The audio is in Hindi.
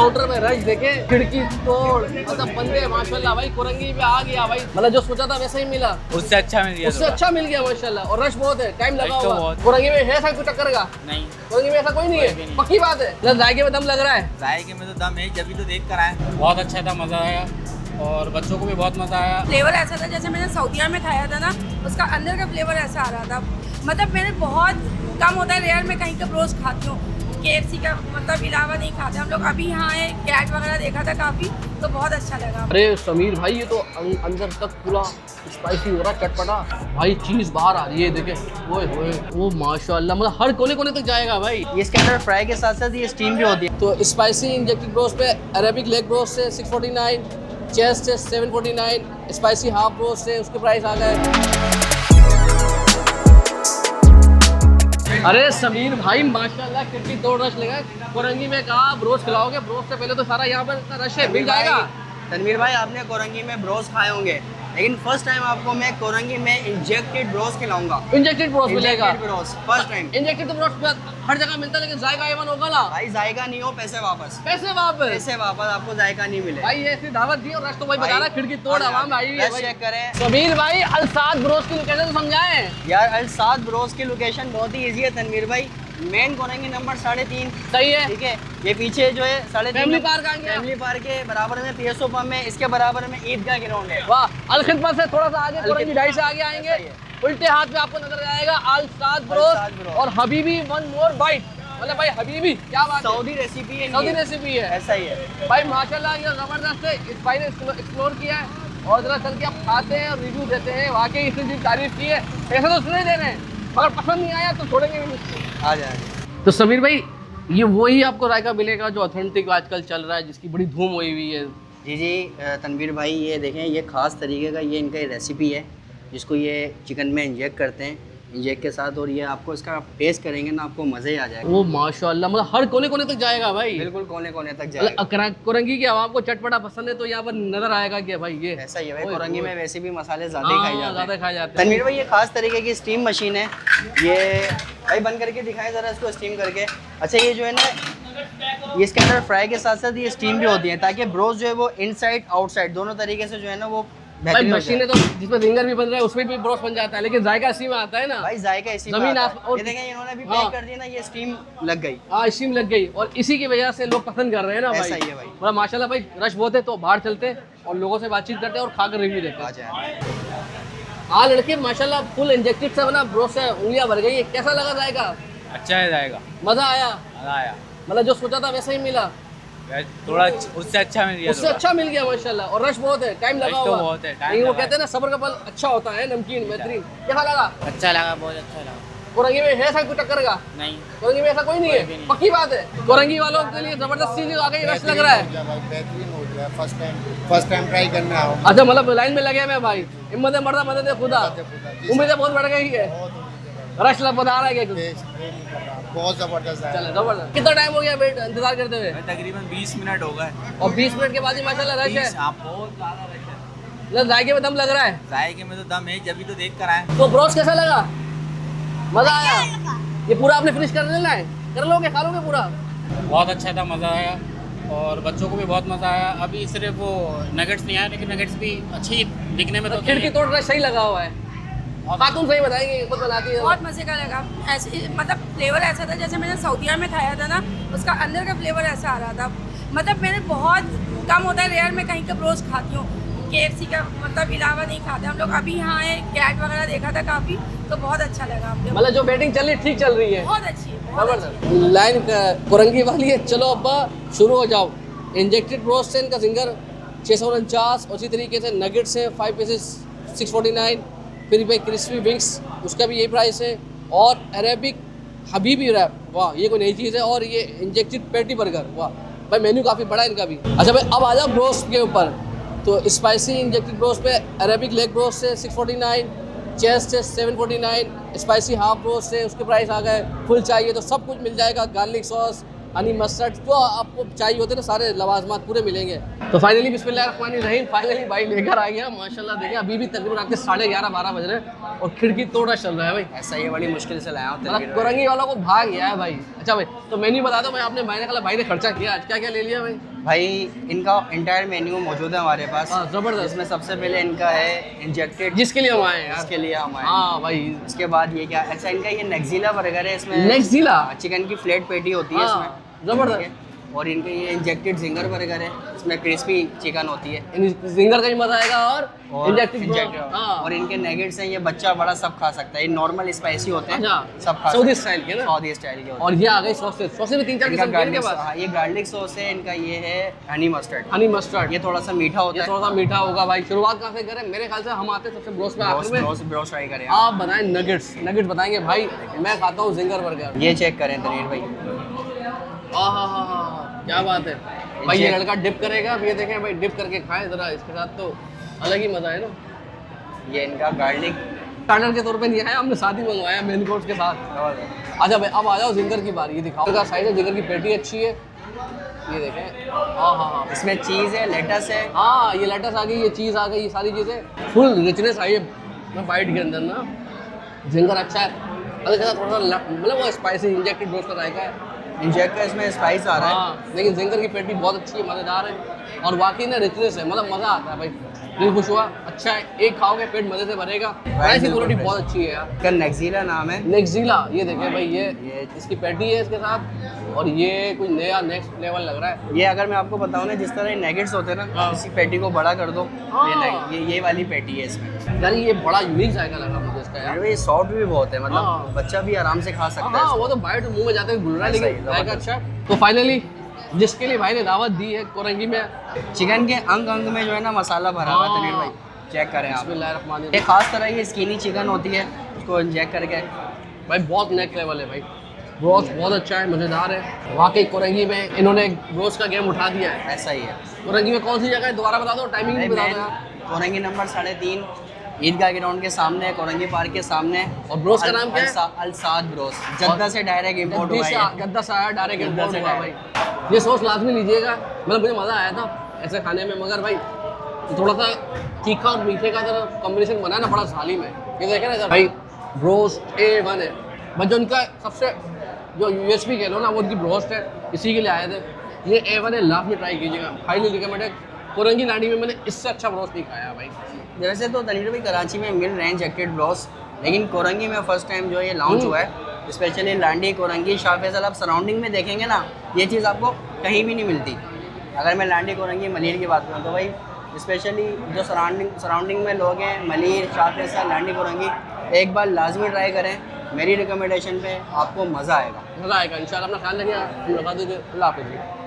काउंटर में रश देखे, खिड़की तोड़, मतलब बंदे माशाल्लाह भाई कोरंगी पे आ गया भाई, मतलब जो सोचा था वैसा ही मिला, उससे अच्छा मिल गया, उससे अच्छा मिल गया माशाल्लाह। और रश बहुत है, टाइम लगा तो हुआ। बहुत। कोरंगी में है ऐसा कुछ टक्कर का? नहीं, कोरंगी में ऐसा कोई नहीं है, पक्की बात है। मतलब जायके में दम लग रहा है। जायके में तो दम है, जब भी तो देख कर आए। बहुत अच्छा था, मज़ा आया और बच्चों को भी बहुत मज़ा आया। फ्लेवर ऐसा था जैसे मैंने सऊदीया में खाया था ना, उसका अंदर का फ्लेवर ऐसा आ रहा था। मतलब मैंने बहुत कम होता है, रेयर में कहीं का रोज खाती हूँ, KFC का मतलब इलावा नहीं खाते हम लोग। अभी यहाँ आए, कैट वगैरह देखा था काफ़ी, तो बहुत अच्छा लगा। अरे समीर भाई ये तो अंदर तक पूरा स्पाइसी हो रहा है, चटपटा भाई, चीज बाहर आ रही है देखे, ओए होए ओ माशाल्लाह, मतलब हर कोने कोने तक जाएगा भाई। इसके अंदर फ्राई के साथ साथ ये स्टीम भी होती है। तो स्पाइसी इंजेक्टेड ब्रोस्ट पे अरेबिक लेग ब्रोस्ट है 649, चेस्ट है 749, स्पाइसी हाफ ब्रोस्ट है उसके प्राइस आ गए। अरे समीर भाई माशाल्लाह कितनी तोड़ रश लगा। कोरंगी में कहा ब्रोस्ट खिलाओगे, ब्रोस्ट से पहले तो सारा यहाँ पर इतना रश है, मिल जाएगा। तनवीर भाई आपने कोरंगी में ब्रोस्ट खाए होंगे, लेकिन फर्स्ट टाइम आपको मैं कोरंगी में इंजेक्टेड ब्रोस्ट खिलाऊंगा। इंजेक्टेड ब्रोस्ट मिलेगा फर्स्ट टाइम। इंजेक्टेड तो ब्रोस्ट हर जगह मिलता है, लेकिन जायका एवन होगा ना भाई जायका नहीं हो, पैसे वापस। पैसे वापस, पैसे वापस, आपको जायका नहीं मिले भाई ऐसी दावत दी और रश तो भाई बता रहा, खिड़की तोड़ आवाम आई हुई है रश भाई। चेक करें समीर भाई अलसाद ब्रोस्ट की लोकेशन तो समझाएं यार। अल-साद ब्रोस्ट की लोकेशन बहुत ही इजी है तनवीर भाई। मेन कोरंगी नंबर 3.5, सही है। ठीक है। ये पीछे जो है 3.5 फैमिली पार्क आ गया, फैमिली पार्क के बराबर में PSO पंप है, इसके बराबर में ईदगाह ग्राउंड है। वाह। अलखिदमत से थोड़ा सा आगे कोरंगी ढाई से आगे आएंगे, उल्टे हाथ पे आपको नजर आएगा अलसाद ब्रोस्ट और हबीबी वन मोर बाइट। मतलब भाई हबीबी क्या बात है, सऊदी रेसिपी है, सऊदी रेसिपी है, ऐसा ही है भाई माशाल्लाह ये जबरदस्त है। इस भाई ने एक्सप्लोर किया है और जरा चल के आप खाते हैं और रिव्यू देते हैं, वाकई इसने तारीफ की है। पैसे तो सुने दे रहे हैं, अगर पसंद नहीं आया तो छोड़ेंगे भी नहीं। आ जाए। तो समीर भाई ये वही आपको रायका मिलेगा जो ऑथेंटिक आजकल चल रहा है, जिसकी बड़ी धूम हुई हुई है। जी जी तनवीर भाई ये देखें, ये ख़ास तरीके का ये इनका रेसिपी है, जिसको ये चिकन में इंजेक्ट करते हैं, इंजेक्ट के साथ, और ये आपको इसका टेस्ट करेंगे ना, आपको मज़े ही आ जाएगा। वो माशाल्लाह, मतलब हर कोने कोने तक जाएगा भाई, बिल्कुल कोने कोने तक जाएगा। कोरंगी की आवाम को चटपटा पसंद है तो यहाँ पर नजर आएगा कि भाई ये ऐसा ही है भाई, ओए कोरंगी ओए। में वैसे भी मसाले ज़्यादा ही खाए जाते ज़्यादा हैं। खाए जाते हैं। तनवीर भाई ये ख़ास तरीके की स्टीम मशीन है, ये भाई बंद करके दिखाएं ज़रा इसको स्टीम करके। अच्छा ये जो है ना, ये इसके अंदर फ्राई के साथ साथ ये स्टीम भी होती है, ताकि ब्रोस्ट जो है वो इनसाइड आउटसाइड दोनों तरीके से जो है ना वो भाई बेहतरीन हो मशीन है जाए। तो जिसमें फिंगर भी बन रहा है उसमें भी ब्रोस्ट बन जाता है, लेकिन जायका इसी में आता है ना भाई जायका इसी में जमीन आता है। आसमान और- ये देखें इन्होंने भी हाँ। पैक कर दिया ना, ये स्टीम लग गई। हाँ स्टीम लग गई और इसी की वजह से लोग पसंद कर रहे हैं ना भाई। ऐसा ही है भाई। मतलब माशाल्लाह भाई रश बहुत है, तो बाहर चलते हैं और लोगों से बातचीत करते हैं और खाकर रिव्यू देते आ हैं। जाए। हाँ लड़के माशाल्लाह फुल इंजेक्टेड से बना ब्रोस्ट से उंगलियां भर गई है, कैसा लगा जाएगा? अच्छा है जाएगा, मजा आया, मज़ा आया। मतलब जो सोचा था वैसा ही मिला, थोड़ा उससे अच्छा मिल गया, उससे अच्छा मिल गया माशाल्लाह। और रश बहुत है, टाइम लगा रश तो हुआ बहुत है, टाइम लेकिन वो लगा कहते हैं ना सब्र का फल अच्छा होता है, नमकीन बेहतरीन। कैसा लगा? अच्छा लगा, बहुत अच्छा लगा। कोरंगी में है ऐसा कुछ टक्कर का? नहीं, कोरंगी में ऐसा कोई नहीं है, पक्की बात है। कोरंगी वालों के लिए जबरदस्त चीज आ गई, रश लग रहा है। बेहतरीन हो गया, फर्स्ट टाइम ट्राई करना हो। अच्छा मतलब लाइन में लगे मैं भाई, हिम्मत मर्दा मदद खुदा, उम्मीदें बहुत बढ़ गई है, रश लग बता रहा है क्या? बहुत जबरदस्त है। चलो जबरदस्त। कितना टाइम हो गया वेट इंतजार करते हुए? तकरीबन 20 मिनट हो गए। और 20 मिनट के बाद ही माशाल्लाह रश है, आप बहुत ज़्यादा रश है। मतलब जायके में दम लग रहा है। जायके में तो दम है, जब भी तो देख कर आए। तो ब्रोस्ट कैसा लगा? मजा आया? ये पूरा आपने फिनिश कर लेना है, कर लोगे, खा लोगे पूरा? बहुत अच्छा था, मज़ा आया और बच्चों को भी बहुत मज़ा आया। अभी सिर्फ वो नगेट्स नहीं आया, लेकिन नगेट्स भी अच्छी दिखने में तो खिड़की तोड़ रहा सही लगा हुआ है। खातून सही बताएंगे, खुद बनाती है। बहुत मज़े का लगा। ऐसे मतलब फ्लेवर ऐसा था जैसे मैंने सऊदीया में खाया था ना, उसका अंदर का फ्लेवर ऐसा आ रहा था। मतलब मैंने बहुत कम होता है, रेयर में कहीं का रोज खाती हूँ, KFC का मतलब इलावा नहीं खाते हम लोग। अभी यहाँ आए, कैट वगैरह देखा था काफ़ी, तो बहुत अच्छा लगा हमने। मतलब जो बैटिंग चल रही है ठीक चल रही है, बहुत अच्छी है, बहुत अच्छी है। जबरदस्त। लाइन कोरंगी वाली है, चलो अब्बा शुरू हो जाओ। इंजेक्टेड ब्रोस्ट है इनका सिंगर 649, उसी तरीके से नगेट्स हैं 5 पीसेस 649, फिर भाई क्रिस्पी विंग्स उसका भी यही प्राइस है, और अरेबिक हबीबी रैप, वाह ये कोई नई चीज़ है, और ये इंजेक्टेड पैटी बर्गर, वाह भाई मेन्यू काफ़ी बड़ा है इनका भी। अच्छा भाई अब आ जाओ ब्रोस्ट के ऊपर, तो स्पाइसी इंजेक्टेड ब्रोस्ट पे अरेबिक लेग ब्रोस्ट है 649, चेस्ट है 749, स्पाइसी हाफ ब्रोस्ट है उसके प्राइस आ गए। फुल चाहिए तो सब कुछ मिल जाएगा, गार्लिक सॉस, हनी मस्टर्ड तो आपको चाहिए होते ना सारे लवाजमात पूरे मिलेंगे। तो फाइनली बिस्मिल्लाहिर्रहमानिर्रहीम फाइनली भाई लेकर आ गया माशाल्लाह। देखिए अभी भी तकरीबन रात के 11:30-12 बज रहे हैं और खिड़की तोड़ा चल रहा है भाई। ऐसा ये बड़ी मुश्किल से लाया हूँ मतलब कोरंगी वालों को भाग गया है भाई। अच्छा भाई तो मेन्यू बता दो भाई, आपने भाई ने खर्चा किया आज क्या क्या ले लिया भाई? भाई इनका इंटायर मेन्यू मौजूद है हमारे पास। हाँ ज़बरदस्त। इसमें सबसे पहले इनका है इंजेक्टेड, जिसके लिए हम आए हैं यार। इसके लिए हम आए। हाँ भाई इसके बाद ये क्या, अच्छा इनका ये नेक्सिला बर्गर है। इसमें नेक्सिला चिकन की फ्लेट पेटी होती है हाँ, इसमें, जबरदस्त। ठीक है? और इनके ये इंजेक्टेड जिंगर बर्गर है, इसमें क्रिस्पी चिकन होती है। जिंगर का ही मजा आएगा और इंजेक्टेड हाँ। और इनके नेगेट्स हैं, ये बच्चा बड़ा सब खा सकता है। ये नॉर्मल स्पाइसी होते हैं, अच्छा सब खा सऊदी सकते स्टाइल के हैं, ना। सऊदी स्टाइल के होते और ये आ गई सॉसेज भी 3-4 हैं। इनका किस्म के हैं इनके गार्लिक, पास। हाँ ये गार्लिक सॉस है इनका। ये है हनी मस्टर्ड, हनी मस्टर्ड ये थोड़ा सा मीठा होता ये है। थोड़ा सा मीठा होगा भाई। शुरुआत कहाँ से करें? मेरे ख्याल से हम आते हैं सबसे ब्रोस में आखिर में। ब्रोस ट्राई करें आप बनाएं नगेट्स बताएंगे भाई। मैं खाता हूँ जिंगर बर्गर। ये चेक करें तनीर भाई। क्या बात है भाई। ये लड़का डिप करेगा, अब ये देखें भाई डिप करके खाएं जरा, इसके साथ तो अलग ही मजा है ना। ये इनका गार्लिक स्टार्टर के तौर पे नहीं आया, हमने साथ ही मंगवाया मेन कोर्स के साथ। अच्छा भाई अब आ जाओ जिंगर की बारी। ये दिखाओ का साइज है, जिंगर की पेटी अच्छी है, ये देखें। हाँ इसमें चीज़ है, लेटस है। हाँ ये लेटस आ गई, ये चीज़ आ गई, ये सारी चीज़ें फुल रिचनेस आई है बाइट के अंदर ना। जिंगर अच्छा है, अलग थोड़ा सा मतलब वो स्पाइसी इंजेक्टेड रोस्ट का जायका है। इंजेक्ट का इसमें स्पाइस आ रहा है। हाँ लेकिन जिंगर की पेटी बहुत अच्छी है, मज़ेदार है और वाकई ना रिचनेस है, मतलब मज़ा आता है भाई। दिल खुश हुआ। अच्छा है, एक खाओगे पेट मज़े से भरेगा। प्राइस की क्वालिटी बहुत अच्छी है यार। इसका नेक्सिला नाम है। नेक्सिला ये देखें भाई, ये इसकी पेटी है इसके साथ और ये कुछ नया नेक्स्ट लेवल लग रहा है। ये अगर मैं आपको बताऊँ ना, जिस तरह ये नेगेट्स होते हैं ना, हाँ। इसी पेटी को बड़ा कर दो। हाँ। ये वाली पेटी है इसमें। यार ये बड़ा यूनिक जायका लगा मुझे इसका यार। ये सॉफ्ट भी बहुत है, हाँ। मतलब बच्चा भी आराम से खा सकता हाँ है। वो तो बाइट मुंह में जाते हुए घुल रहा है, ऐसा ही, लेकिन जायका जबरदस्त। अच्छा। तो फाइनली जिसके लिए भाई ने दावत दी है कोरंगी में, चिकन के अंग अंग में जो है ना मसाला भरा हुआ है तनीर भाई, चेक करें आप। बिस्मिल्लाहिर्रहमानिर्रहीम। ये खास तरह की स्किनी चिकन होती है, उसको इंजेक्ट करके। भाई बहुत नेक्स्ट लेवल है भाई। रोस्ट बहुत अच्छा है, मज़ेदार है वाकई। कोरंगी में इन्होंने रोस्ट का गेम उठा दिया है। ऐसा ही है। कोरंगी में कौन सी जगह है दोबारा बता दो, टाइमिंग भी बता दो यार। कोरंगी नंबर 3.5 ईदगाह ग्राउंड के सामने, कोरंगी पार्क के सामने। और ब्रोस का नाम क्या है? अल साद ब्रोस। जद्दा से डायरेक्ट इम्पोर्ट हुआ है। गद्दा से आया, डायरेक्ट जद्दा इम्पोर्ट से हुआ भाई। ये सॉस लाजमी लीजिएगा, मतलब मुझे मज़ा आया था ऐसे खाने में। मगर भाई थोड़ा सा तीखा और मीठे का जरा कॉम्बिनेशन बना है ना, बड़ा जालिम है। ये देखें ना भाई, ब्रोस्ट A1 है बस। जो उनका सबसे जो USP कह लो ना, वो उनकी ब्रोस्ट है, इसी के लिए आए थे। ये A1 है, लाजमी ट्राई कीजिएगा, हाईली रिकमेंडेड। कोरंगी लांडी में मैंने इससे अच्छा ब्रोस्ट नहीं खाया भाई। वैसे तो तनीर भाई कराची में मिल रहे हैं इंजेक्टेड ब्रोस, लेकिन कोरंगी में फर्स्ट टाइम जो ये लॉन्च हुआ है। स्पेशली लांडी, कोरंगी, शाह फैसल, आप सराउंडिंग में देखेंगे ना, ये चीज़ आपको कहीं भी नहीं मिलती। अगर मैं लांडी, कोरंगी, मलीर की बात करूँ तो भाई स्पेशली जो सराउंडिंग में लोग हैं, मलीर, शाह फैसल, लांडी, कोरंगी, एक बार लाजमी ट्राई करें। मेरी रिकमेंडेशन पे आपको मज़ा आएगा। मज़ा आएगा इंशाल्लाह। अपना ख्याल रखिएगा, मुलाकात होगी। अल्लाह हाफ़िज़।